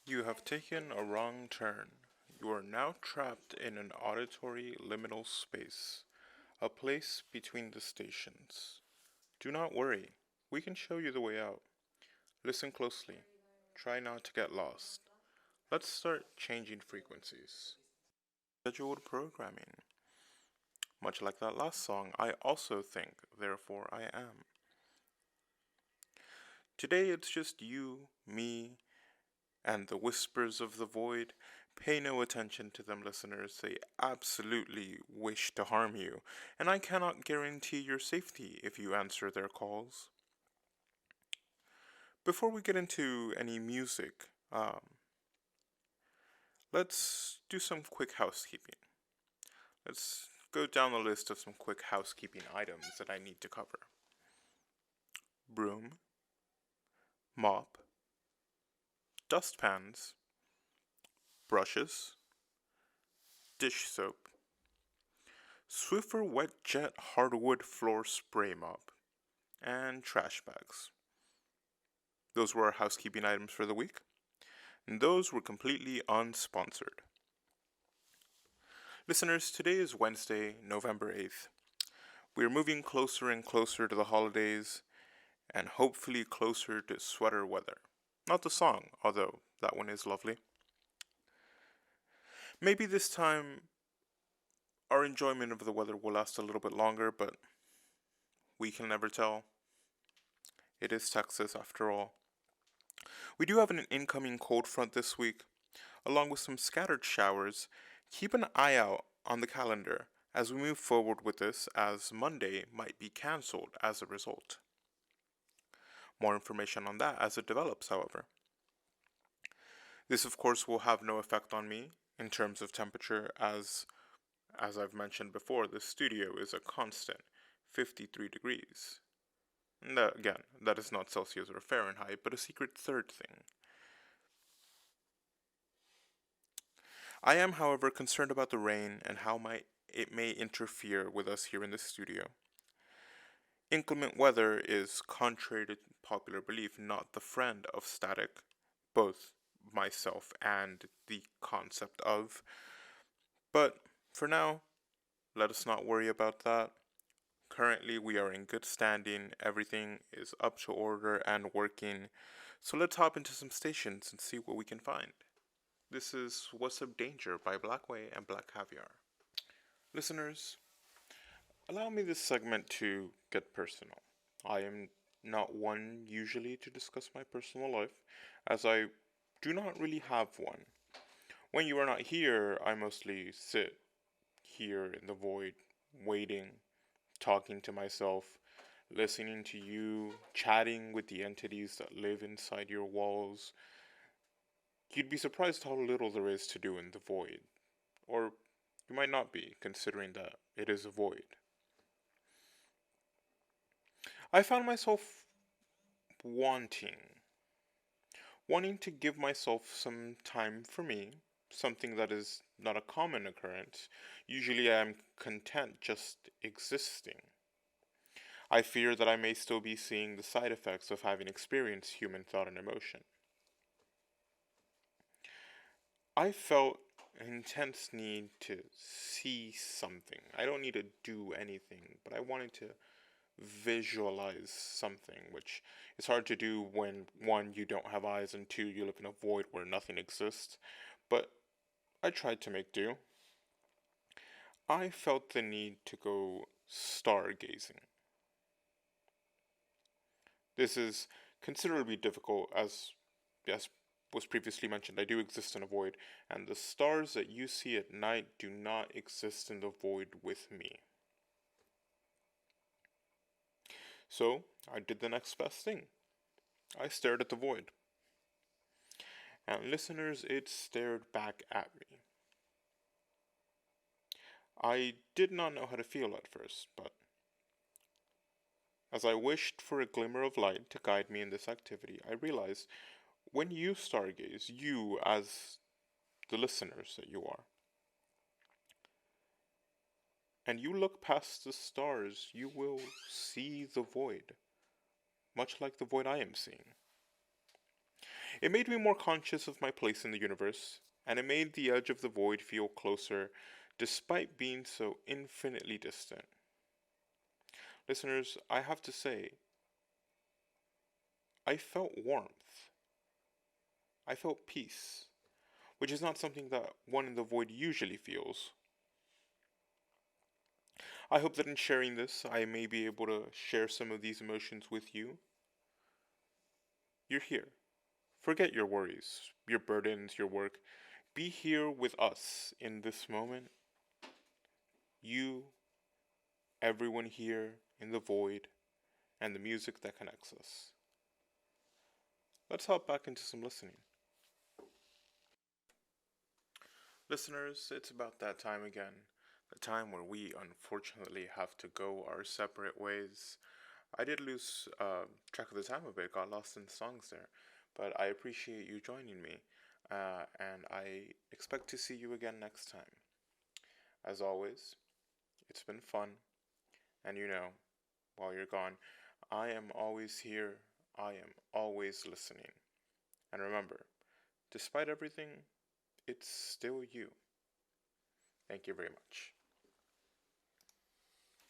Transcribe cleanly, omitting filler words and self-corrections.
You have taken a wrong turn. You are now trapped in an auditory liminal space, a place between the stations. Do not worry, we can show you the way out. Listen closely. Try not to get lost. Let's start changing frequencies. Scheduled programming. Much like that last song, I also think, therefore I am. Today it's just you, me, and the whispers of the void. Pay no attention to them, listeners. They absolutely wish to harm you, and I cannot guarantee your safety if you answer their calls. Before we get into any music, let's do some quick housekeeping. Let's go down the list of some quick housekeeping items that I need to cover: broom, mop, dustpans, brushes, dish soap, Swiffer Wet Jet Hardwood Floor Spray Mop, and trash bags. Those were our housekeeping items for the week, and those were completely unsponsored. Listeners, today is Wednesday, November 8th. We are moving closer and closer to the holidays, and hopefully closer to sweater weather. Not the song, although that one is lovely. Maybe this time our enjoyment of the weather will last a little bit longer, but we can never tell. It is Texas after all. We do have an incoming cold front this week, along with some scattered showers. Keep an eye out on the calendar as we move forward with this, as Monday might be cancelled as a result. More information on that as it develops, however. This, of course, will have no effect on me in terms of temperature, as I've mentioned before, the studio is a constant 53 degrees. Again, that is not Celsius or Fahrenheit, but a secret third thing. I am, however, concerned about the rain and how it may interfere with us here in the studio. Inclement weather is, contrary to popular belief, not the friend of static, both myself and the concept of. But for now, let us not worry about that. Currently, we are in good standing, everything is up to order and working. So let's hop into some stations and see what we can find. This is What's Up Danger by Blackway and Black Caviar. Listeners, allow me this segment to get personal. I am not one usually to discuss my personal life, as I do not really have one. When you are not here, I mostly sit here in the void, waiting, talking to myself, listening to you, chatting with the entities that live inside your walls. You'd be surprised how little there is to do in the void. Or you might not be, considering that it is a void. I found myself wanting. Wanting to give myself some time for me, something that is not a common occurrence. Usually I am content just existing. I fear that I may still be seeing the side effects of having experienced human thought and emotion. I felt an intense need to see something. I don't need to do anything, but I wanted to visualize something, which is hard to do when, one, you don't have eyes, and two, you live in a void where nothing exists. But I tried to make do. I felt the need to go stargazing. This is considerably difficult, as was previously mentioned. I do exist in a void, and the stars that you see at night do not exist in the void with me. So, I did the next best thing. I stared at the void. And listeners, it stared back at me. I did not know how to feel at first, but as I wished for a glimmer of light to guide me in this activity, I realized when you stargaze, you, as the listeners that you are, and you look past the stars, you will see the void, much like the void I am seeing. It made me more conscious of my place in the universe, and it made the edge of the void feel closer despite being so infinitely distant. Listeners, I have to say, I felt warmth. I felt peace, which is not something that one in the void usually feels. I hope that in sharing this, I may be able to share some of these emotions with you. You're here. Forget your worries, your burdens, your work. Be here with us in this moment. You, everyone here in the void, and the music that connects us. Let's hop back into some listening. Listeners, it's about that time again. The time where we unfortunately have to go our separate ways. I did lose track of the time a bit, got lost in the songs there, but I appreciate you joining me, and I expect to see you again next time. As always, it's been fun, and while you're gone, I am always here, I am always listening. And remember, despite everything, it's still you. Thank you very much.